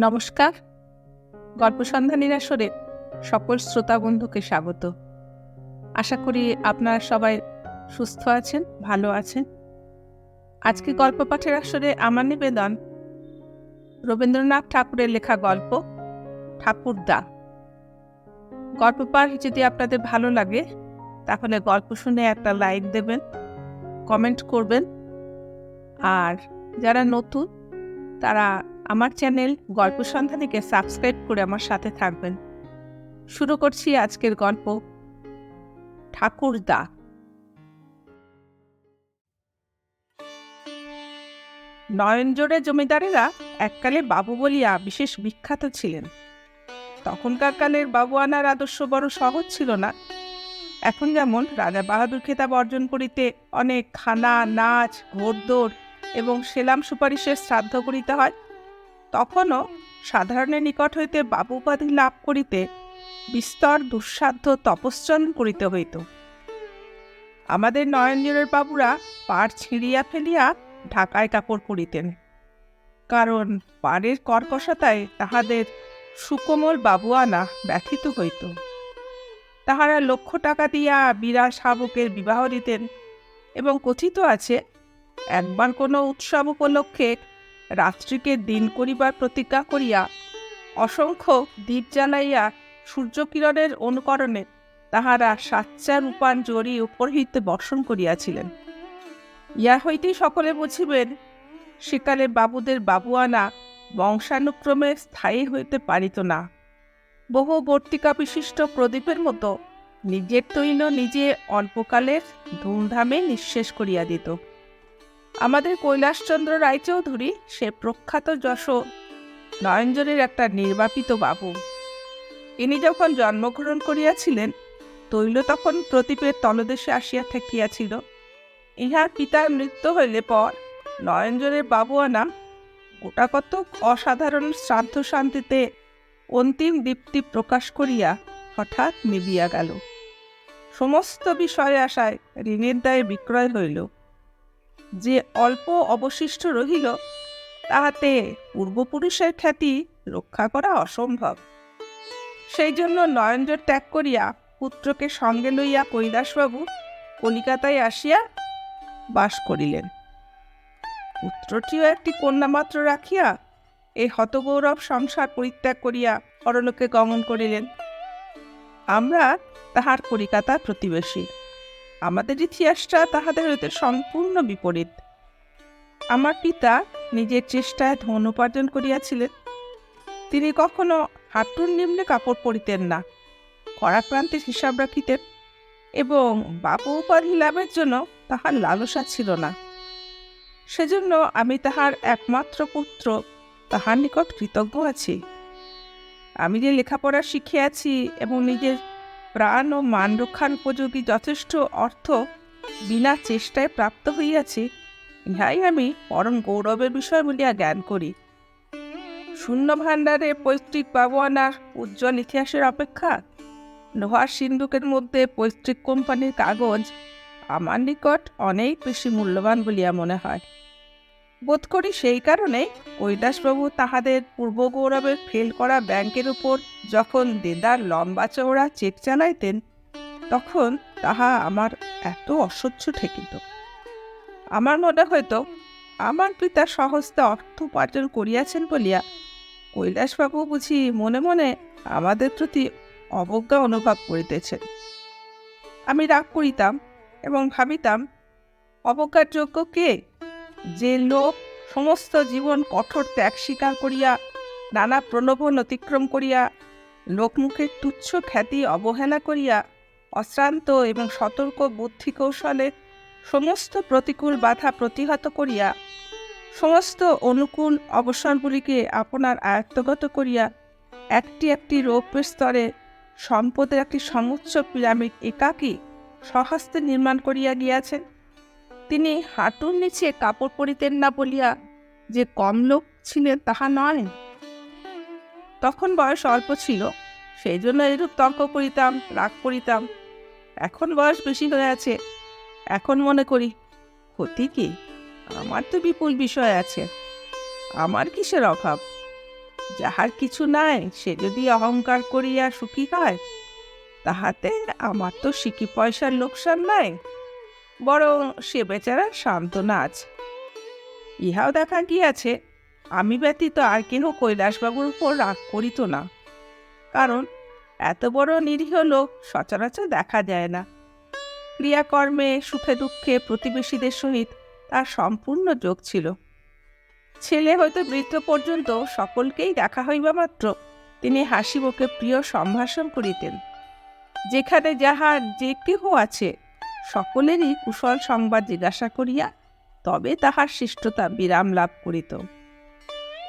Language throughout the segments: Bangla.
নমস্কার। গল্প সন্ধানীর আসরে সকল শ্রোতা বন্ধুকে স্বাগত। আশা করি আপনারা সবাই সুস্থ আছেন, ভালো আছেন। আজকে গল্প পাঠের আসরে আমার নিবেদন রবীন্দ্রনাথ ঠাকুরের লেখা গল্প ঠাকুরদা। গল্প পাঠ যদি আপনাদের ভালো লাগে তাহলে গল্প শুনে একটা লাইক দেবেন, কমেন্ট করবেন। আর যারা নতুন তারা আমার চ্যানেল গল্প সন্ধানীকে সাবস্ক্রাইব করে আমার সাথে থাকবেন। শুরু করছি আজকের গল্প ঠাকুরদা। নয়নজোড়ে জমিদারেরা এককালে বাবু বলিয়া বিশেষ বিখ্যাত ছিলেন। তখনকার কালের বাবু আনার আদর্শ বড় সহজ ছিল না। এখন যেমন রাজা বাহাদুর খেতাব অর্জন করিতে অনেক খানা, নাচ, ঘোড়দৌড় এবং সেলাম সুপারিশের শ্রাদ্ধ করিতে হয়, তখনও সাধারণের নিকট হইতে বাবু উপাধি লাভ করিতে বিস্তর দুঃসাধ্য তপশ্চন করিতে হইত। আমাদের নয়নজোড়ের বাবুরা পাড় ছিঁড়িয়া ফেলিয়া ঢাকায় কাপড় পরিতেন, কারণ পাড়ের কর্কশতায় তাহাদের সুকোমল বাবুয়ানা ব্যথিত হইত। তাহারা লক্ষ টাকা দিয়া বিরাট শাবকের বিবাহ দিতেন এবং কথিত আছে একবার কোনো উৎসব উপলক্ষে রাত্রিকে দিন করিবার প্রতিজ্ঞা করিয়া অসংখ্য দ্বীপ জ্বালাইয়া সূর্যকিরণের অনুকরণে তাহারা সাচ্চা রূপান জড়ি উপর হইতে বর্ষণ করিয়াছিলেন। ইহা হইতেই সকলে বুঝিবেন সেকালে বাবুদের বাবুয়ানা বংশানুক্রমে স্থায়ী হইতে পারিত না। বহু বর্তিকা বিশিষ্ট প্রদীপের মতো নিজের তৈল নিজে অল্পকালের ধুমধামে নিঃশেষ করিয়া দিত। আমাদের কৈলাসচন্দ্র রায়চৌধুরী সে প্রখ্যাত যশ নয়নজোড়ের একটা নির্বাপিত বাবু। ইনি যখন জন্মগ্রহণ করিয়াছিলেন তৈল তখন প্রদীপের তলদেশে আসিয়া ঠেকিয়াছিল। ইহার পিতার মৃত্যু হইলে পর নয়নজোড়ের বাবুয়ানা গোটাকত অসাধারণ শ্রাদ্ধ শান্তিতে অন্তিম দীপ্তি প্রকাশ করিয়া হঠাৎ নিবিয়া গেল। সমস্ত বিষয়ে আশায় ঋণের দায়ে বিক্রয় হইল। যে অল্প অবশিষ্ট রহিল তাহাতে পূর্বপুরুষের খ্যাতি রক্ষা করা অসম্ভব। সেই জন্য নয়নজোড় ত্যাগ করিয়া পুত্রকে সঙ্গে লইয়া কৈলাসবাবু কলিকাতায় আসিয়া বাস করিলেন। পুত্রটিও একটি কন্যামাত্র রাখিয়া এই হতগৌরব সংসার পরিত্যাগ করিয়া পরলোকে গমন করিলেন। আমরা তাহার কলিকাতার প্রতিবেশী। আমাদের ইতিহাসটা তাহাদের হইতে সম্পূর্ণ বিপরীত। আমার পিতা নিজের চেষ্টায় ধন উপার্জন করিয়াছিলেন। তিনি কখনো হাঁটুর নিম্নে কাপড় পরিতেন না, কড়াক্রান্তির হিসাব রাখিতেন এবং বাবু উপাধি লাভের জন্য তাহার লালসা ছিল না। সেজন্য আমি তাহার একমাত্র পুত্র, তাহার নিকট কৃতজ্ঞ আছি। আমি যে লেখাপড়া শিখিয়াছি এবং নিজের প্রাণ ও মান রক্ষার উপযোগী যথেষ্ট অর্থ বিনা চেষ্টায় প্রাপ্ত হইয়াছি, ইহাই আমি পরম গৌরবের বিষয় বলিয়া জ্ঞান করি। শূন্য ভাণ্ডারে পৈতৃক বাবুয়ানার উজ্জ্বল ইতিহাসের অপেক্ষা লোহার সিন্দুকের মধ্যে পৈতৃক কোম্পানির কাগজ আমার নিকট অনেক বেশি মূল্যবান বলিয়া মনে হয়। বোধ করি সেই কারণে কৈলাসবাবু তাহাদের পূর্ব গৌরবের ফেল করা ব্যাংকের উপর যখন দেদার লম্বা চওড়া চেক চালাইতেন তখন তাহা আমার এত অসহ্য ঠেকিত। আমার মনে হইতো আমার পিতা সহজে অর্থ উপার্জন করিয়াছেন বলিয়া কৈলাসবাবু বুঝি মনে মনে আমাদের প্রতি অবজ্ঞা অনুভব করিতেছেন। আমি রাগ করিতাম এবং ভাবিতাম, অবজ্ঞার যোগ্য কে? যে লোক সমস্ত জীবন কঠোর ত্যাগ স্বীকার করিয়া নানা প্রলোভন অতিক্রম করিয়া লোকমুখের তুচ্ছ খ্যাতি অবহেলা করিয়া অশ্রান্ত এবং সতর্ক বুদ্ধি কৌশলে সমস্ত প্রতিকূল বাধা প্রতিহত করিয়া সমস্ত অনুকূল অবসরগুলিকে আপনার আয়ত্তগত করিয়া একটি একটি রৌপ্যের স্তরে সম্পদের একটি সমুচ্চ পিরামিড একাকী স্বহস্তে নির্মাণ করিয়া গিয়াছেন। তিনি হাঁটুর নিচে কাপড় পরিতেন না বলিয়া যে কম লোক ছিলেন তাহা নয়। তখন বয়স অল্প ছিল, সেই জন্য এরূপ তর্ক করিতাম, রাগ করিতাম। এখন বয়স বেশি হয়ে আছে, এখন মনে করি ক্ষতি কি? আমার তো বিপুল বিষয় আছে, আমার কিসের অভাব? যাহার কিছু নাই সে যদি অহংকার করিয়া সুখী হয়, তাহাতে আমার তো সিকি পয়সার লোকসান নাই, বরং সে বেচারার সান্ত্বনা আছে। ইহাও দেখা গিয়াছে আমি ব্যতীত আর কেহ কৈলাসবাবুর উপর রাগ করিত না, কারণ এত বড় নিরীহ লোক সচরাচর দেখা যায় না। ক্রিয়াকর্মে সুখে দুঃখে প্রতিবেশীদের সহিত তার সম্পূর্ণ যোগ ছিল। ছেলে হইতে বৃদ্ধ পর্যন্ত সকলকেই দেখা হইবা মাত্র তিনি হাসিমুখে প্রিয় সম্ভাষণ করিতেন। যেখানে যাহার যে কেহ আছে সকলেরই কুশল সংবাদ জিজ্ঞাসা করিয়া তবে তাহার শিষ্টতা বিরাম লাভ করিত।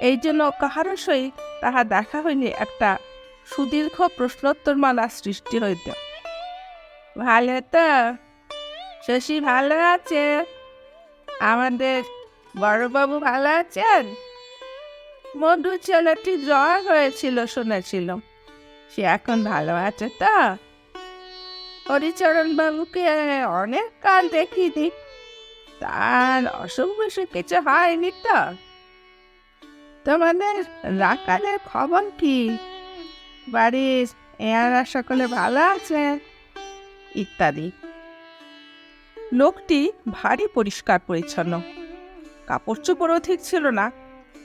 এই জন্য কাহারও সহিত তাহা দেখা হইলে একটা সুদীর্ঘ প্রশ্নোত্তরমালা সৃষ্টি হইত। ভালো তো? শশী ভালো আছে? আমাদের বড়বাবু ভালো আছেন? মধু ছেলেটি জ্বর হয়েছিল শুনেছিল, সে এখন ভালো আছে তো? হরিচরণ বাবুকে অনেক কাল দেখিনি, তার অসুখ বিসুখ কিছু হয়নি তো? তোমাদের রাখালের খবর কি? বাড়ির এরা সকলে ভালো আছে? ইত্যাদি। লোকটি ভারী পরিষ্কার পরিচ্ছন্ন, কাপড় চোপড়ও ঠিক ছিল না,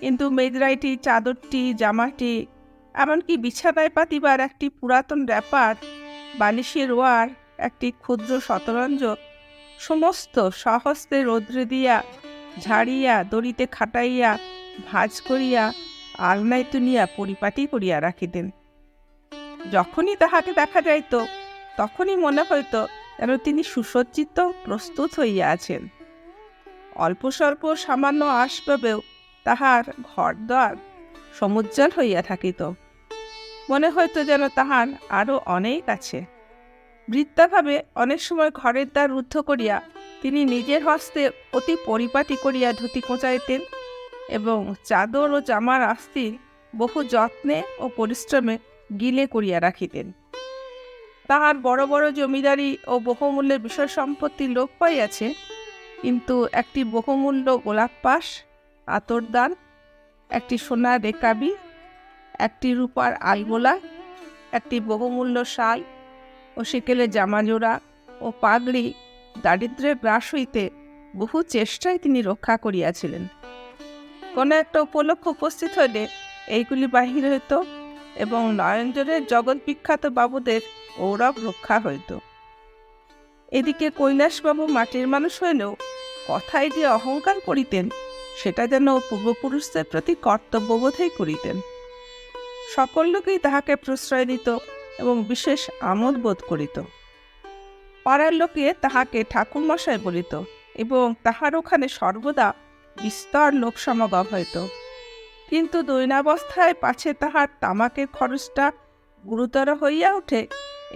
কিন্তু মেজরাইটি, চাদরটি, জামাটি, এমনকি বিছানায় পাতিবার একটি পুরাতন ব্যাপার, বালিশের ওয়ার, একটি ক্ষুদ্র শতরঞ্জ, সমস্ত সহস্তে রৌদ্রে দিয়া ঝাড়িয়া দড়িতে খাটাইয়া ভাঁজ করিয়া আলনায় তুলিয়া পরিপাটি করিয়া রাখিতেন। যখনই তাহাকে দেখা যাইত তখনই মনে হইত যেন তিনি সুসজ্জিত প্রস্তুত হইয়া আছেন। অল্প স্বল্প সামান্য আসবাবেও তাহার ঘরদ্বার সমুজ্জ্বল হইয়া থাকিত। মনে হইত যেন তাহার আরও অনেক আছে। বৃত্তাভাবে অনেক সময় ঘরের দ্বার রুদ্ধ করিয়া তিনি নিজের হস্তে অতি পরিপাটি করিয়া ধুতি কোঁচাইতেন এবং চাদর ও জামার আস্তির বহু যত্নে ও পরিশ্রমে গিলে করিয়া রাখিতেন। তাহার বড় বড় জমিদারি ও বহুমূল্যের বিষয় সম্পত্তি লোপ পাইয়াছে, কিন্তু একটি বহুমূল্য গোলাপ পাশ, আতরদান, একটি সোনার রেকাবি, একটি রূপার আলগোলা, একটি বহুমূল্য শাল ও সেকেলে জামাজোড়া ও পাগড়ি দারিদ্র্যের গ্রাস হইতে বহু চেষ্টায় তিনি রক্ষা করিয়াছিলেন। কোনো একটা উপলক্ষ উপস্থিত হইলে এইগুলি বাহির হইত এবং নয়নজোড়ের জগৎ বিখ্যাত বাবুদের গৌরব রক্ষা হইত। এদিকে কৈলাসবাবু মাটির মানুষ হইলেও কথায় যে অহংকার করিতেন সেটা যেন পূর্বপুরুষদের প্রতি কর্তব্যবোধেই করিতেন। সকল লোকেই তাহাকে প্রশ্রয় দিত এবং বিশেষ আমোদ বোধ করিত। পাড়ার লোকে তাহাকে ঠাকুরমশাই বলিত এবং তাহার ওখানে সর্বদা বিস্তর লোক সমাগম হইত। কিন্তু দৈনাবস্থায় পাছে তাহার তামাকের খরচটা গুরুতর হইয়া ওঠে,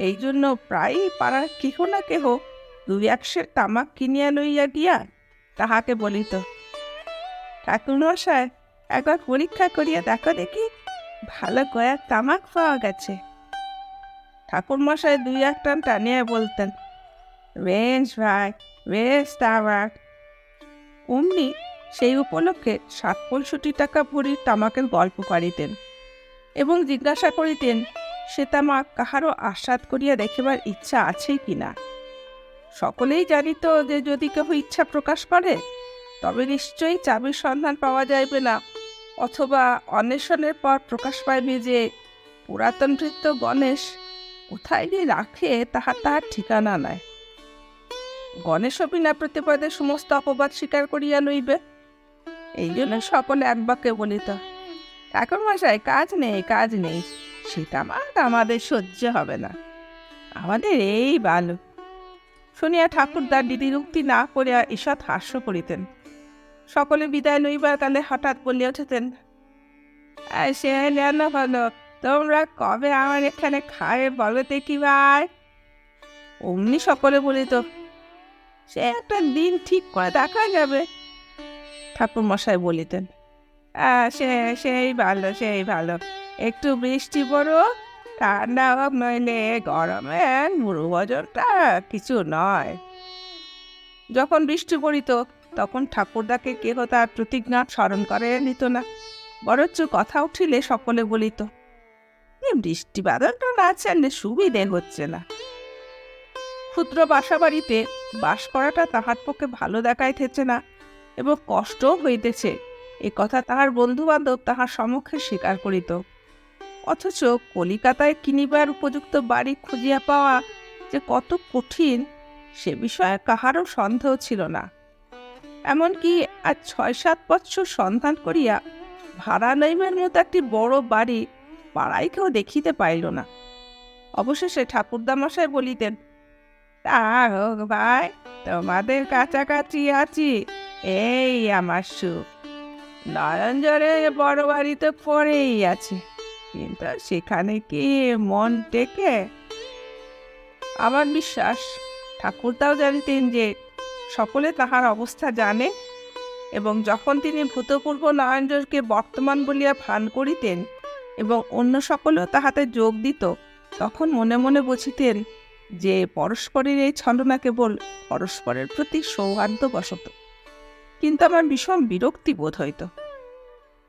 এই জন্য প্রায়ই পাড়ার কেহ না কেহ 2-1 সের তামাক কিনিয়া লইয়া গিয়া তাহাকে বলিত, ঠাকুরমশাই একবার পরীক্ষা করিয়া দেখো দেখি, ভালো গয়ার তামাক পাওয়া গেছে। ঠাকুরমশাই 2-1 টান টানিয়া বলতেন, বেশ ভাই, বেশ তামাক। অমনি সেই উপলক্ষে 60-65 টাকা ভরির তামাকের গল্প পাড়িতেন এবং জিজ্ঞাসা করিতেন সে তামাক কাহারও আস্বাদ করিয়া দেখিবার ইচ্ছা আছে কিনা। সকলেই জানিত যে যদি কেহ ইচ্ছা প্রকাশ করে তবে নিশ্চয়ই চাবির সন্ধান পাওয়া যাইবে না, অথবা অন্বেষণের পর প্রকাশ পাইবে যে পুরাতন ভৃত্য গণেশ কোথায় যে রাখে তাহার ঠিকানা নাই। গণেশও বিনা প্রতিবাদে সমস্ত অপবাদ স্বীকার করিয়া লইবে। এই জন্য সকলে এক বাক্যে বলিত, ঠাকুরমশাই কাজ নেই, কাজ নেই, সেটা আমাদের সহ্য হবে না, আমাদের এই ভালো। শুনিয়া ঠাকুরদার দিদির উক্তি না করিয়া ঈষৎ হাস্য করিতেন। সকলে বিদায় লইবার কালে হঠাৎ বলিয়া উঠিতেন, সে যেন হলো, তোমরা কবে আমার এখানে খাবে বলো দেখি ভাই। অমনি সকলে বলিত, সে একটা দিন ঠিক করে দেখা যাবে। ঠাকুরমশাই বলিতেন, সেই ভালো, সেই ভালো, একটু বৃষ্টি পড়ো, ঠান্ডা হোক, নইলে গরমে মুড়ো ভজনটা কিছু নয়। যখন বৃষ্টি পড়িত তখন ঠাকুরদাকে কেহ তার প্রতিজ্ঞা স্মরণ করে নিত না। বরঞ্চ কথা উঠিলে সকলে বলিত, বৃষ্টি বাদলটা না ছাড়লে সুবিধে হচ্ছে না। ক্ষুদ্র বাসা বাড়িতে বাস করাটা তাহার পক্ষে ভালো দেখাইতেছে না এবং কষ্টও হইতেছে, এ কথা তাহার বন্ধু বান্ধব তাহার সম্মুখে স্বীকার করিত। অথচ কলিকাতায় কিনিবার উপযুক্ত বাড়ি খুঁজিয়া পাওয়া যে কত কঠিন, সে বিষয়ে কাহারও সন্দেহ ছিল না। এমনকি আজ ৬-৭ বৎসর সন্ধান করিয়া ভাড়া লইবার মতো একটি বড় বাড়ি পাড়ায় কেউ দেখিতে পাইল না। অবশেষে ঠাকুরদামশাই বলিতেন, তা হোক ভাই, তোমাদের কাছাকাছি আছি, এই আমার সুখ। নয়নজোরে বড় বাড়ি তো পড়েই আছে, কিন্তু সেখানে কি মন টেকে? আমার বিশ্বাস ঠাকুরদাও জানিতেন যে সকলে তাহার অবস্থা জানে, এবং যখন তিনি ভূতপূর্ব নয়নজোরকে বর্তমান বলিয়া ভান করিতেন এবং অন্য সকলেও তাহাতে যোগ দিত, তখন মনে মনে বুঝিতেন যে পরস্পরের এই ছলনা কেবল পরস্পরের প্রতি সৌহার্দ্যবশত। কিন্তু আমার ভীষণ বিরক্তি বোধ হইত।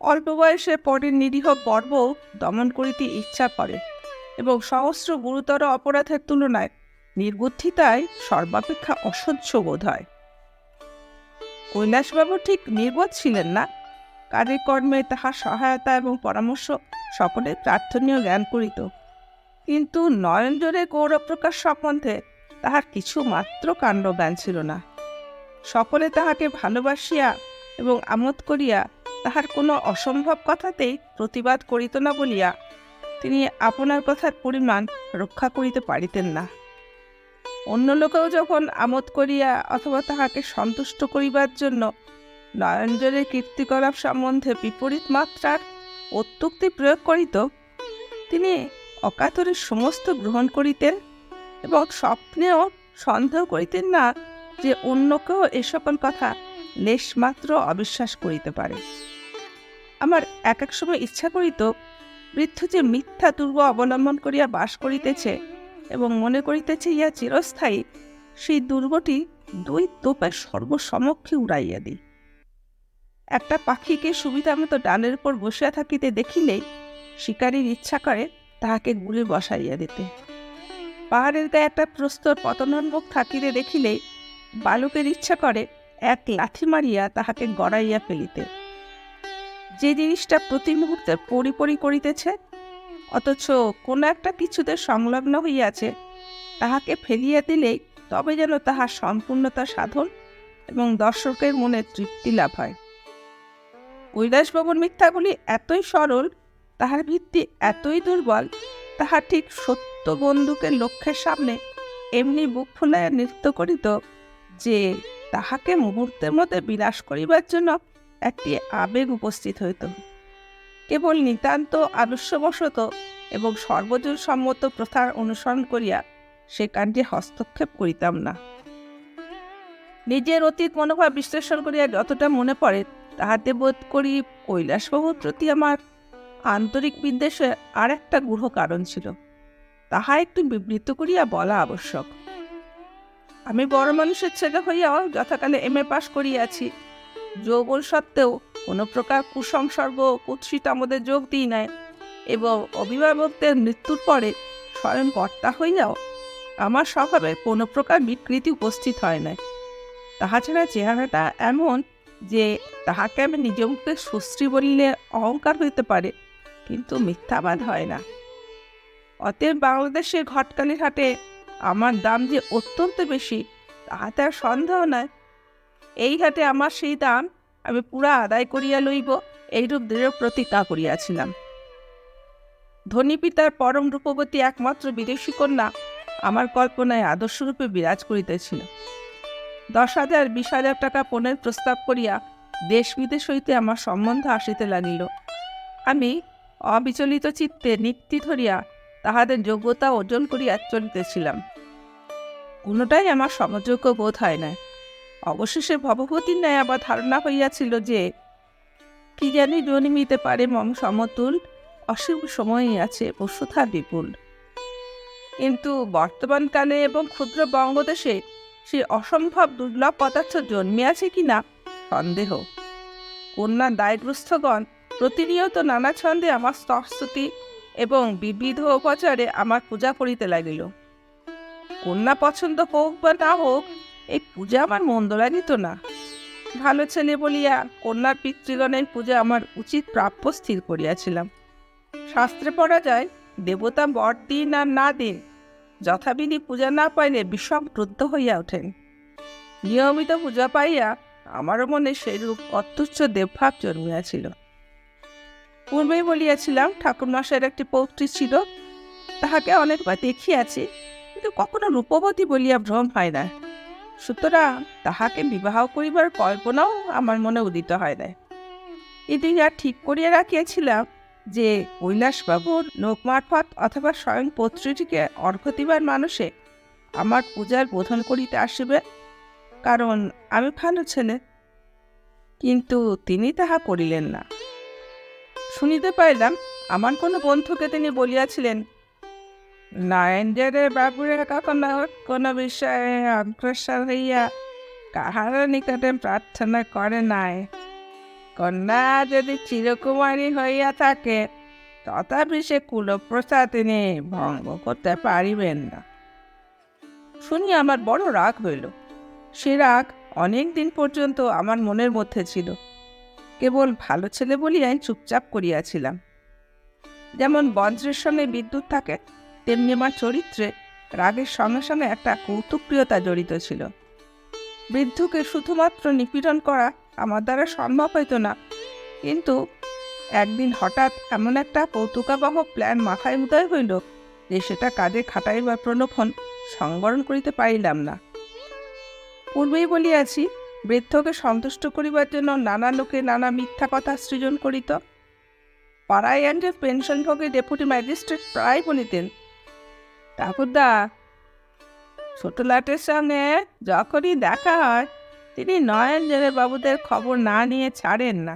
অল্প বয়সে পরের নিরীহ পর্ব দমন করিতে ইচ্ছা করে এবং সহস্র গুরুতর অপরাধের তুলনায় নির্বুদ্ধিতায় সর্বাপেক্ষা অসহ্য বোধ হয়। কৈলাসবাবু ঠিক নির্বোধ ছিলেন না, কার্যকর্মে তাহার সহায়তা এবং পরামর্শ সকলে প্রার্থনীয় জ্ঞান করিত, কিন্তু নয়নজোরে গৌরবপ্রকাশ সম্বন্ধে তাহার কিছু মাত্র কাণ্ডজ্ঞান ছিল না। সকলে তাহাকে ভালোবাসিয়া এবং আমোদ করিয়া তাহার কোনো অসম্ভব কথাতেই প্রতিবাদ করিত না বলিয়া তিনি আপনার কথার পরিমাণ রক্ষা করিতে পারিতেন না। অন্য লোকেও যখন আমোদ করিয়া অথবা তাহাকে সন্তুষ্ট করিবার জন্য নয়নজোরের কীর্তিকলাপ সম্বন্ধে বিপরীত মাত্রার অত্যুক্তি প্রয়োগ করিত, তিনি অকাতরে সমস্ত গ্রহণ করিতেন এবং স্বপ্নেও সন্দেহ করিতেন না যে অন্য কেউ এ সকল কথা লেশমাত্র অবিশ্বাস করিতে পারে। আমার এক এক সময় ইচ্ছা করিত, বৃদ্ধ যে মিথ্যা দুর্গ অবলম্বন করিয়া বাস করিতেছে এবং মনে করিতেছে ইহা চিরস্থায়ী, সেই দুর্গটি 2 তোপে সর্বসমক্ষে উড়াইয়া দিই। একটা পাখিকে সুবিধা মতো ডালের উপর বসিয়া থাকিতে দেখিলেই শিকারীর ইচ্ছা করে তাহাকে গুলি বসাইয়া দিতে। পাহাড়ের গায়ে একটা প্রস্তর পতনোন্মুখ থাকিতে দেখিলেই বালকের ইচ্ছা করে এক লাথি মারিয়া তাহাকে গড়াইয়া ফেলিতে। যে জিনিসটা প্রতি মুহূর্তে পরিপরি করিতেছে, অথচ কোনো একটা কিছুতে সংলগ্ন হইয়াছে, তাহাকে ফেলিয়া দিলেই তবে যেন তাহার সম্পূর্ণতা সাধন এবং দর্শকের মনে তৃপ্তি লাভ হয়। কৈলাসবাবুর মিথ্যাগুলি এতই সরল, তাহার ভিত্তি এতই দুর্বল, তাহা ঠিক সত্য বন্দুকের লক্ষ্যের সামনে এমনি বুক ফুলাইয়া নৃত্য করিত যে তাহাকে মুহূর্তের মধ্যে বিনাশ করিবার জন্য একটি আবেগ উপস্থিত হইত। কেবল নিতান্ত আদর্শবশত এবং সর্বজন সম্মত প্রথার অনুসরণ করিয়া সে কাণ্ডে হস্তক্ষেপ করিতাম না। নিজের অতীত মনোভাব বিশ্লেষণ করিয়া যতটা মনে পড়ে, তাহাতে বোধ করি কৈলাসবাবুর প্রতি আমার আন্তরিক বিদ্বেষের আর একটা গূঢ় কারণ ছিল, তাহা একটু বিবৃত করিয়া বলা আবশ্যক। আমি বড় মানুষের ছেলে হইয়াও যথাকালে MA পাশ করিয়াছি, যৌবন সত্ত্বেও কোনো প্রকার কুসংসর্গ কুৎসিত আমাদের যোগ দিই নাই, এবং অভিভাবকদের মৃত্যুর পরে স্বয়ং কর্তা হইয়াও আমার স্বভাবে কোনো প্রকার বিকৃতি উপস্থিত হয় নাই। তাহা ছাড়া চেহারাটা এমন যে তাহাকে আমি নিজ মুখে সুশ্রী বলিলে অহংকার হইতে পারে, কিন্তু মিথ্যাবাদ হয় না। অতএব বাংলাদেশের ঘটকালির হাটে আমার দাম যে অত্যন্ত বেশি, তাহাতে আর সন্দেহ নয়। এই হাটে আমার সেই দাম আমি পুরা আদায় করিয়া লইব, এইরূপ দৃঢ় প্রতিজ্ঞা করিয়াছিলাম। ধনী পিতার পরম রূপবতী একমাত্র বিদেশী কন্যা আমার কল্পনায় আদর্শরূপে বিরাজ করিতেছিল। 10,000 20,000 টাকা পণের প্রস্তাব করিয়া দেশ বিদেশ হইতে আমার সম্বন্ধ আসিতে লাগিল। আমি অবিচলিত চিত্তে নিত্যি ধরিয়া তাহাদের যোগ্যতা অর্জন করিয়া চলিতেছিলাম। কোনোটাই আমার সমযোগ্য বোধ হয় না। অবশেষে ভবভূতির ন্যায় আবার ধারণা হইয়াছিল যে কি জানি জন্মিতে পারে মম সমতুল, অসীম সময়ই আছে বসুধা বিপুল। কিন্তু বর্তমানকালে এবং ক্ষুদ্র বঙ্গদেশে সে অসম্ভব দুর্লভ পদার্থ জন্মিয়াছে কিনা সন্দেহ। কন্যা দায়গ্রস্তগণ প্রতিনিয়ত নানা ছন্দে আমার স্তবস্তুতি এবং বিবিধ উপচারে আমার পূজা করিতে লাগিল। কন্যা পছন্দ হোক বা না হোক, এই পূজা আমার মন্দ লাগিত না। ভালো ছেলে বলিয়া কন্যার পিতৃগণের পূজা আমার উচিত প্রাপ্য স্থির করিয়াছিলাম। শাস্ত্রে পড়া যায়, দেবতা বর দিন আর না দিন যথাবিধি পূজা না পাইলে বিষম ক্রুদ্ধ হইয়া ওঠেন। নিয়মিত পূজা পাইয়া আমারও মনে সেইরূপ অত্যুচ্চ দেবভাব জন্মিয়াছিল। পূর্বেই বলিয়াছিলাম, ঠাকুরমশাইয়ের একটি পৌত্রী ছিল, তাহাকে অনেকবার দেখিয়াছি, কিন্তু কখনো রূপবতী বলিয়া ভ্রম হয় না। সুতরাং তাহাকে বিবাহ করিবার কল্পনাও আমার মনে উদিত হয় না। ইতিহাস ঠিক করিয়া রাখিয়াছিলাম যে কৈলাসবাবুর লোক মারফত অথবা স্বয়ং পত্রীটিকে অর্ঘ্য দিবার মানুষে আমার পূজার বোধন করিতে আসিবে, কারণ আমি ভালো ছেলে। কিন্তু তিনি তাহা করিলেন না। শুনিতে পাইলাম আমার কোনো বন্ধুকে তিনি বলিয়াছিলেন, নরেন্দ্রের বাবুরা কখনো কোনো বিষয়ে অগ্রসর হইয়া কাহারও নিকটে প্রার্থনা করে নাই। কন্যা যদি চিরকুমারী হইয়া থাকে, তথাপি সে কুলপ্রথা তিনি ভঙ্গ করতে পারিবেন না। শুনি আমার বড় রাগ হইল। সে রাগ অনেক দিন পর্যন্ত আমার মনের মধ্যে ছিল। কেবল ভালো ছেলে বলিয়াই চুপচাপ করিয়াছিলাম। যেমন বজ্রের সঙ্গে বিদ্যুৎ থাকে, তেমনি আমার চরিত্রে রাগের সঙ্গে সঙ্গে একটা কৌতুকপ্রিয়তা জড়িত ছিল। বৃদ্ধকে শুধুমাত্র নিপীড়ন করা আমার দ্বারা সম্ভব হইত না, কিন্তু একদিন হঠাৎ এমন একটা কৌতুকাবহ প্ল্যান মাথায় উদয় হইল যে সেটা কাজে খাটাইবার প্রলোভন সংবরণ করিতে পারিলাম না। পূর্বেই বলিয়াছি, বৃদ্ধকে সন্তুষ্ট করিবার জন্য নানা লোকে নানা মিথ্যা কথা সৃজন করিত। পাড়ায় একজন পেনশনভোগী ডেপুটি ম্যাজিস্ট্রেট প্রায় বলিতেন, ঠাকুরদা, ছোট লাটের সঙ্গে যখনই দেখা হয় তিনি নয়নজোড়ের বাবুদের খবর না নিয়ে ছাড়েন না।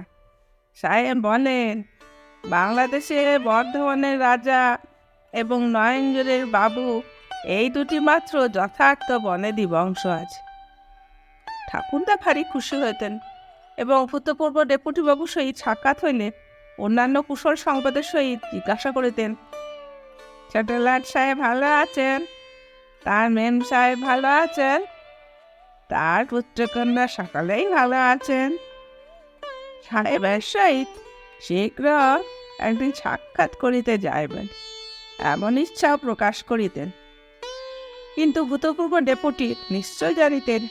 সাহেব বলেন, বাংলাদেশে বর্ধমানের রাজা এবং নয়নজোড়ের বাবু এই দুটি মাত্র যথার্থ বনেদি বংশ আছে। ঠাকুরদা ভারী খুশি হইতেন এবং ভূতপূর্ব ডেপুটি বাবুর সহিত সাক্ষাৎ হইলে অন্যান্য কুশল সংবাদের সহিত জিজ্ঞাসা করিতেন, ছোট লাট সাহেব ভালো আছেন? তার মেম সাহেব ভালো আছেন? তার পুত্রকন্যা সকলেই ভালো আছেন? সাহেবের সহিত শীঘ্র একদিন সাক্ষাৎ করিতে যাইবেন, এমন ইচ্ছাও প্রকাশ করিতেন। কিন্তু ভূতপূর্ব ডেপুটি নিশ্চয় জানিতেন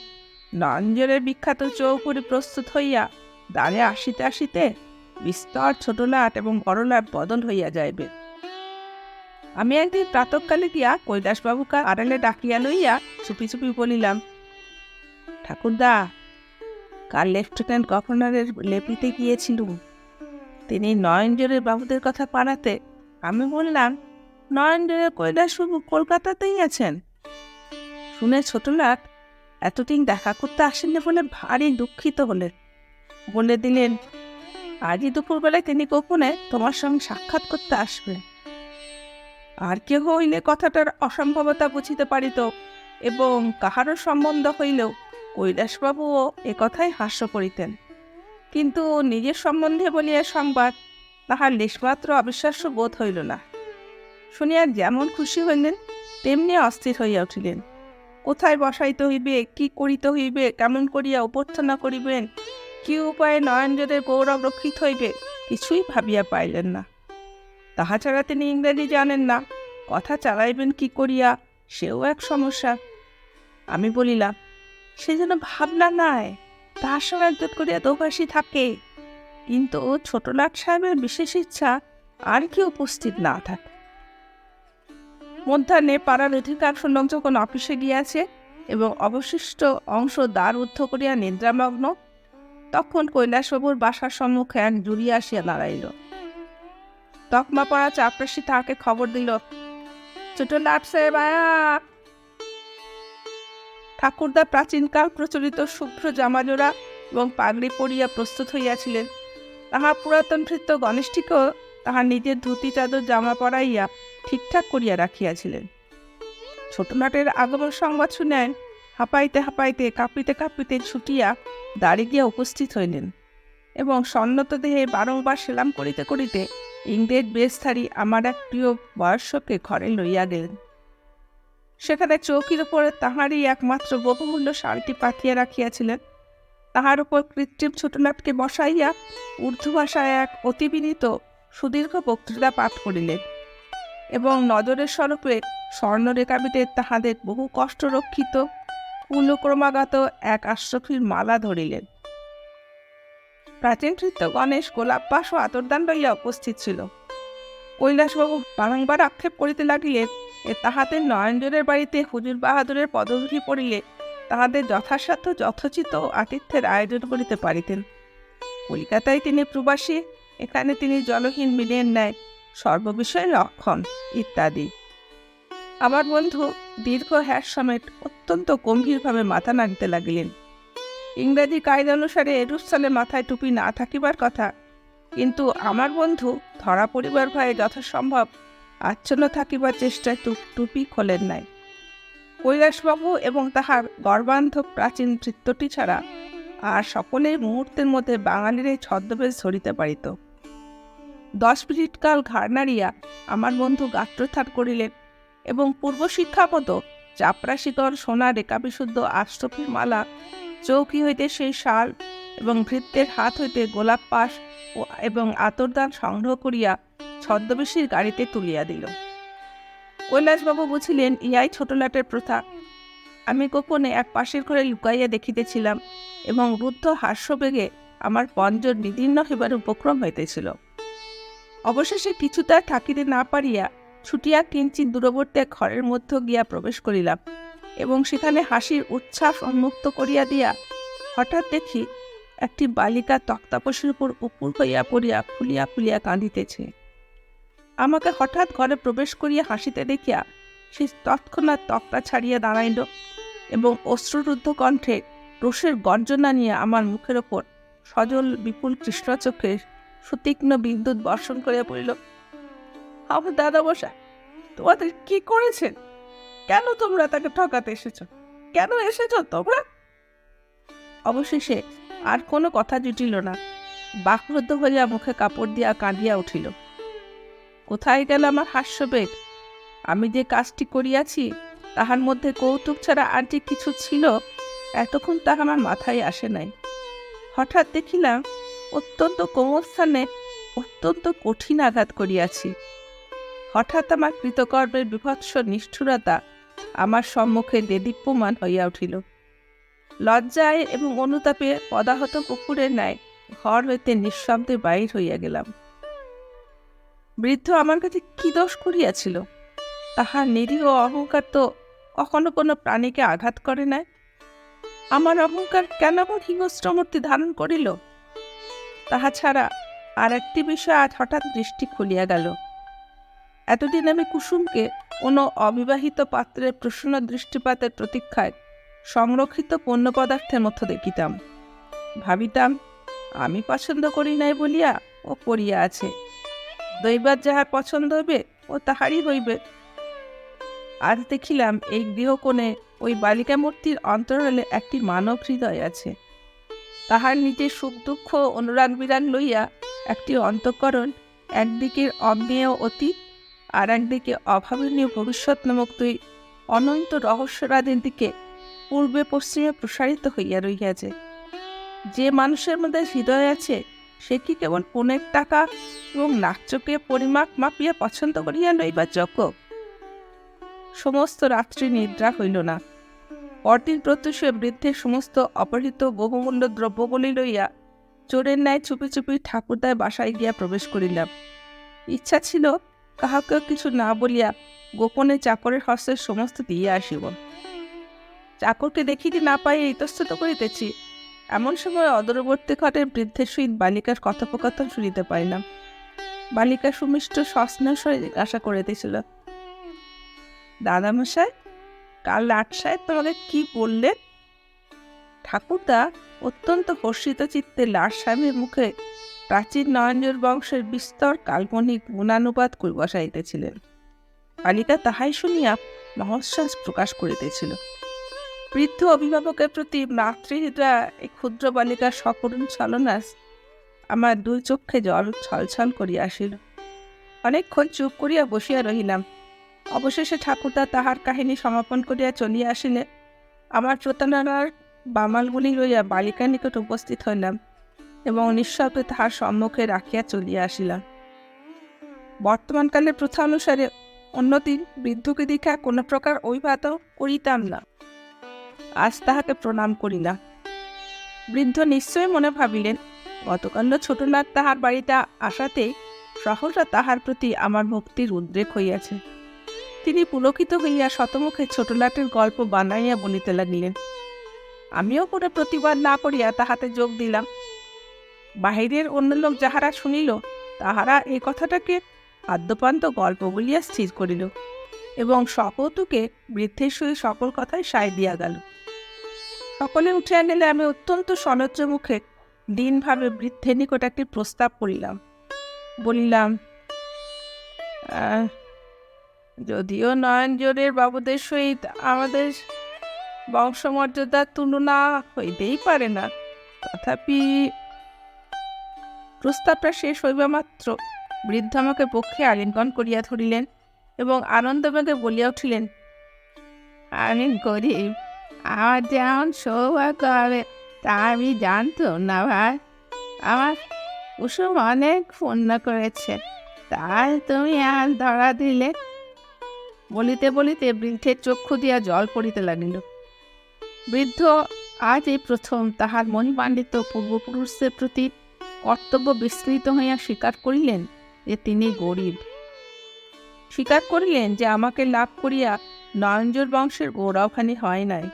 নয়নজোড়ের বিখ্যাত চৌকুরি প্রস্তুত হইয়া দ্বারে আসিতে আসিতে বিস্তর ছোটলাট এবং বড়লাট বদল হইয়া যাইবে। আমি একদিন প্রাতঃকালে গিয়া কৈলাসবাবুকে আড়ালে ডাকিয়া লইয়া চুপি চুপি বলিলাম, ঠাকুরদা, কাল লেফটেন্যান্ট গভর্নরের লেপিতে গিয়েছিলুম। তিনি নয়নজোড়ের বাবুদের কথা পাড়াতে আমি বললাম, নয়নজোড়ের কৈলাসবাবু কলকাতাতেই আছেন। শুনে ছোটলাট এতদিন দেখা করতে আসেননি বলে ভারী দুঃখিত হলেন। বলে দিলেন, আজই দুপুরবেলায় তিনি গোপনে তোমার সঙ্গে সাক্ষাৎ করতে আসবেন। আর কেহ হইলে কথাটার অসম্ভবতা বুঝিতে পারিত এবং কাহারও সম্বন্ধ হইলেও কৈলাসবাবুও একথাই হাস্য করিতেন। কিন্তু নিজের সম্বন্ধে বলিয়া সংবাদ তাহার লেশমাত্র অবিশ্বাস্য বোধ হইল না। শুনিয়া যেমন খুশি হইলেন তেমনি অস্থির হইয়া উঠিলেন। কোথায় বসাইতে হইবে, কি করিতে হইবে, কেমন করিয়া অভ্যর্থনা করিবেন, কি উপায়ে নয়নজোড়ের গৌরব রক্ষিত হইবে, কিছুই ভাবিয়া পাইলেন না। তাহা ছাড়া তিনি ইংরেজি জানেন না, কথা চালাইবেন কি করিয়া সেও এক সমস্যা। আমি বলিলাম, সে যেন ভাবনা নাই, তাহার সঙ্গে একজন করিয়া দোভাষী থাকে, কিন্তু ছোটলাট সাহেবের বিশেষ ইচ্ছা আর কি উপস্থিত না থাকে। মধ্যাহ্নে পাড়ার অধিকাংশ লোক যখন অফিসে গিয়াছে এবং অবশিষ্ট অংশ দ্বার করিয়া নিদ্রামগ্ন, তখন কৈলাসবাবুর বাসার সম্মুখে এক জুড়ি আসিয়া দাঁড়াইল। তকমা পড়া চাপরাশি তাহাকে খবর দিল, ছোট লাট সাহেব আয়া। ঠাকুরদা প্রাচীনকাল প্রচলিত শুভ্র জামাজোড়া এবং পাগড়ি পরিয়া প্রস্তুত হইয়াছিলেন। তাহার পুরাতন ভৃত্য গণেশটিকেও তাহার নিজের ধুতি চাদর জামা পরাইয়া ঠিকঠাক করিয়া রাখিয়াছিলেন। ছোটলাটের আগমন সংবাদ শুনেন হাঁপাইতে হাঁপাইতে কাঁপিতে কাঁপিতে ছুটিয়া দাঁড়িয়ে গিয়া উপস্থিত হইলেন। এবং সন্নত দেহে বারংবার সেলাম করিতে করিতে ইংরেজ বেশধারী আমার এক প্রিয় বয়স্যকে ঘরে লইয়া গেলেন। সেখানে চৌকির উপরে তাহারই একমাত্র বহুমূল্য শালটি পাতিয়া রাখিয়াছিলেন। তাহার উপর কৃত্রিম ছোটলাটকে বসাইয়া উর্দু ভাষায় এক অতি বিনীত সুদীর্ঘ বক্তৃতা পাঠ করিলেন এবং নজরের স্বরূপে স্বর্ণরেখাবিতে তাহাদের বহু কষ্ট রক্ষিত কুলক্রমাগত এক আশ্রফির মালা ধরিলেন। প্রাচীন কৃত্য গণেশ গোলাপ পাশ ও আতরদান লইয়া উপস্থিত ছিল। কৈলাসবাবু বারংবার আক্ষেপ করিতে লাগিলেন তাহাদের নয়নজোড়ের বাড়িতে হুজুর বাহাদুরের পদধূলি পড়িলে তাহাদের যথাসাধ্য যথোচিত আতিথ্যের আয়োজন করিতে পারিতেন। কলিকাতায় তিনি প্রবাসী, এখানে তিনি জলহীন মিলের ন্যায় সর্ববিষয়ে লক্ষণ ইত্যাদি। আমার বন্ধু দীর্ঘ হ্যাস সমেত অত্যন্ত গম্ভীরভাবে মাথা নাড়িতে লাগিলেন। ইংরেজি কায়দা অনুসারে এরূপ স্থলে মাথায় টুপি না থাকিবার কথা, কিন্তু আমার বন্ধু ধরা পড়িবার ভয়ে যথাসম্ভব আচ্ছন্ন থাকিবার চেষ্টায় টুপি খোলেন নাই। কৈলাসবাবু এবং তাহার গর্বান্ধব প্রাচীন চিত্রটি ছাড়া আর সকলেই মুহূর্তের মধ্যে বাঙালির এই ছদ্মবেশ ধরিতে পারিত। 10 মিনিট কাল ঘাড় নাড়িয়া আমার বন্ধু গাত্রোত্থান করিলেন এবং পূর্বশিক্ষা মতো চাপরাশিকর সোনা রেখাবিশুদ্ধ আষ্টফির মালা চৌকি হইতে সেই শাল এবং ভৃত্যের হাত হইতে গোলাপ পাশ এবং আতরদান সংগ্রহ করিয়া ছদ্মবেশীর গাড়িতে তুলিয়া দিল। কৈলাসবাবু বুঝিলেন ইহাই ছোটলাটের প্রথা। আমি গোপনে এক পাশের ঘরে লুকাইয়া দেখিতেছিলাম এবং রুদ্ধ হাস্যবেগে আমার পঞ্জর নিদীর্ণ হইবার উপক্রম হইতেছিল। অবশেষে কিছুটা থাকিতে না পারিয়া ছুটিয়া কিঞ্চিৎ দূরবর্তী এক ঘরের মধ্যে গিয়া প্রবেশ করিলাম এবং সেখানে হাসির উচ্ছ্বাস উন্মুক্ত করিয়া দিয়া হঠাৎ দেখি একটি বালিকা তক্তাপোশের উপর উপুর হইয়া পড়িয়া ফুলিয়া ফুলিয়া কাঁদিতেছে। আমাকে হঠাৎ ঘরে প্রবেশ করিয়া হাসিতে দেখিয়া সে তৎক্ষণাৎ তক্তা ছাড়িয়া দাঁড়াইল এবং অশ্রুরুদ্ধ কণ্ঠে রোষের গর্জনা নিয়ে আমার মুখের ওপর সজল বিপুল কৃষ্ণচক্ষে সুতীক্ষ্ণ বিদ্যুৎ বর্ষণ করিয়া পড়িল। আমার দাদা মশাই, তোমাদের কি করেছেন? কেন তোমরা তাকে ঠকাতে এসেছ? কেন এসেছ তোমরা? অবশেষে আর কোনো কথা জুটিল না। বাকরুদ্ধ হইয়া মুখে কাপড় দিয়া কাঁদিয়া উঠিল। কোথায় গেল আমার হাস্যবেগ? আমি যে কাজটি করিয়াছি তাহার মধ্যে কৌতুক ছাড়া আর যে কিছু ছিল এতক্ষণ তাহা আমার মাথায় আসে নাই। হঠাৎ দেখিলাম অত্যন্ত কোমল স্থানে অত্যন্ত কঠিন আঘাত করিয়াছি। হঠাৎ আমার কৃতকর্মের বিভৎস নিষ্ঠুরতা আমার সম্মুখে দেদীপ্যমান হইয়া উঠিল। লজ্জায় এবং অনুতাপে পদাহত কুকুরের ন্যায় ঘর হইতে নিঃশব্দে বাহির হইয়া গেলাম। বৃদ্ধ আমার কাছে কি দোষ করিয়াছিল? তাহার নিরীহ অহংকার তো কখনো কোনো প্রাণীকে আঘাত করে নাই। আমার অহংকার কেন এমন হিংস্র মূর্তি ধারণ করিল? তাহা ছাড়া আর একটি বিষয় আজ হঠাৎ দৃষ্টি খুলিয়া গেল। এতদিন আমি কুসুমকে কোনো অবিবাহিত পাত্রের প্রসন্ন দৃষ্টিপাতের প্রতীক্ষায় সংরক্ষিত পণ্য পদার্থের মতো দেখিতাম। ভাবিতাম আমি পছন্দ করি নাই বলিয়া ও পড়িয়া আছে, দৈবাত যাহার পছন্দ হইবে ও তাহারই হইবে। আজ দেখিলাম এই গৃহকোণে ওই বালিকা মূর্তির অন্তরালে একটি মানব হৃদয় আছে। তাহার নিজের সুখ দুঃখ অনুরাগ বিরাগ লইয়া একটি অন্তঃকরণ একদিকে অজ্ঞেয় অতীত আর একদিকে অভাবনীয় ভবিষ্যৎ নামক দুই অনন্ত রহস্যরাদের দিকে পূর্বে পশ্চিমে প্রসারিত হইয়া রহিয়াছে। যে মানুষের মধ্যে হৃদয় আছে সে কি কেবল পণের টাকা এবং নাকচকে পরিমাপ মাপিয়া পছন্দ করিয়া লইবার যোগ্য? সমস্ত রাত্রি নিদ্রা হইল না। পরদিন প্রত্যুষে বৃদ্ধের সমস্ত অপহৃত বহুমূল্য দ্রব্যগুলি লইয়া চোরের ন্যায় চুপি চুপি ঠাকুরদায় বাসায় গিয়া প্রবেশ করিলাম। ইচ্ছা ছিল কাহাকেও কিছু না বলিয়া গোপনে চাকরের হস্তে সমস্ত দিয়ে আসিব। চাকরকে দেখিতে না পাইয়া ইতস্তত করিতেছি, এমন সময় অদূরবর্তী ঘরের বৃদ্ধের সহিত বালিকার কথোপকথন শুনিতে পাইলাম। বালিকা সুমিষ্ট সস্নেহ স্বরে জিজ্ঞাসা করিতেছিল, দাদামশাই, কাল লাট সাহেব তোমাদের কি বললেন? ঠাকুরদা অত্যন্ত হর্ষিত চিত্তে লাট সাহেবের মুখে প্রাচীন নয়নজোড় বংশের বিস্তর কাল্পনিক গুণানুবাদ বসাইতেছিলেন। বালিকা তাহাই শুনিয়া মহশ্বাস প্রকাশ করিতেছিল। বৃদ্ধ অভিভাবকের প্রতি মাতৃহৃদয়া এই ক্ষুদ্র বালিকার সকরুণ ছলনাস আমার দুই চক্ষে জল ছলছল করিয়া আসিল। অনেকক্ষণ চুপ করিয়া বসিয়া রহিলাম। অবশেষে ঠাকুরদা তাহার কাহিনী সমাপন করিয়া চলিয়া আসিলে আমার প্রতারণার বামালগুলি লইয়া বালিকার নিকট উপস্থিত হইলাম এবং নিঃশব্দে তাহার সম্মুখে রাখিয়া চলিয়া আসিলাম। বর্তমানকালের প্রথা অনুসারে অন্যদিন বৃদ্ধকে দেখা কোনো প্রকার অভিবাদন করিতাম না, আজ তাহাকে প্রণাম করিলাম। বৃদ্ধ নিশ্চয় মনে ভাবিলেন গতকাল ছোটলাট তাহার বাড়িতে আসাতেই সহসা তাহার প্রতি আমার ভক্তির উদ্রেক হইয়াছে। তিনি পুলকিত হইয়া শতমুখে ছোটলাটের গল্প বানাইয়া বলিতে লাগিলেন। আমিও কোনো প্রতিবাদ না করিয়া তাহাতে যোগ দিলাম। বাহিরের অন্য লোক যাহারা শুনিল তাহারা এই কথাটাকে আদ্যপান্ত গল্প বলিয়া স্থির করিল এবং সকৌতুকে বৃদ্ধের সহিত সকল কথাই সায় দিয়া গেল। সকলে উঠিয়া গেলে আমি অত্যন্ত সলজ্জ মুখে দিনভাবে বৃদ্ধের নিকট একটি প্রস্তাব করিলাম। বলিলাম, যদিও নয়নজোড়ের বাবুদের সহিত আমাদের বংশমর্যাদার তুলনা হইতেই পারে না, তথাপি। প্রস্তাবটা শেষ হইবা মাত্র বৃদ্ধ আমাকে পক্ষে আলিঙ্গন করিয়া ধরিলেন এবং আনন্দবেগে বলিয়া উঠিলেন, আমি গরিব, আমার যেমন সৌভাগ্য হবে তা আমি জানতাম না ভাই। আমার কুসুম অনেক পুণ্য করেছে, তাই তুমি আর ধরা দিলে। বলিতে বলিতে বৃদ্ধের চক্ষু দিয়া জল পড়িতে লাগিল। বৃদ্ধ আজ এই প্রথম তাহার মহিমান্বিত পূর্বপুরুষদের প্রতি কর্তব্য বিস্মৃত হইয়া স্বীকার করিলেন যে তিনি গরিব। স্বীকার করিলেন যে আমাকে লাভ করিয়া নয়নজোড় বংশের গৌরবহানি হয় নাই।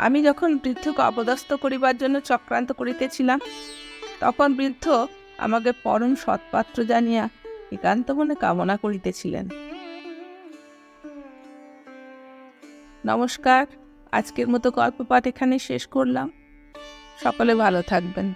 আমি যখন বৃদ্ধকে অপদস্থ করিবার জন্য চক্রান্ত করিতেছিলাম তখন বৃদ্ধ আমাকে পরম সৎপাত্র জানিয়া একান্ত মনে কামনা করিতেছিলেন। নমস্কার, আজকের মতো গল্প পাঠ এখানে শেষ করলাম। সকলে ভালো থাকবেন।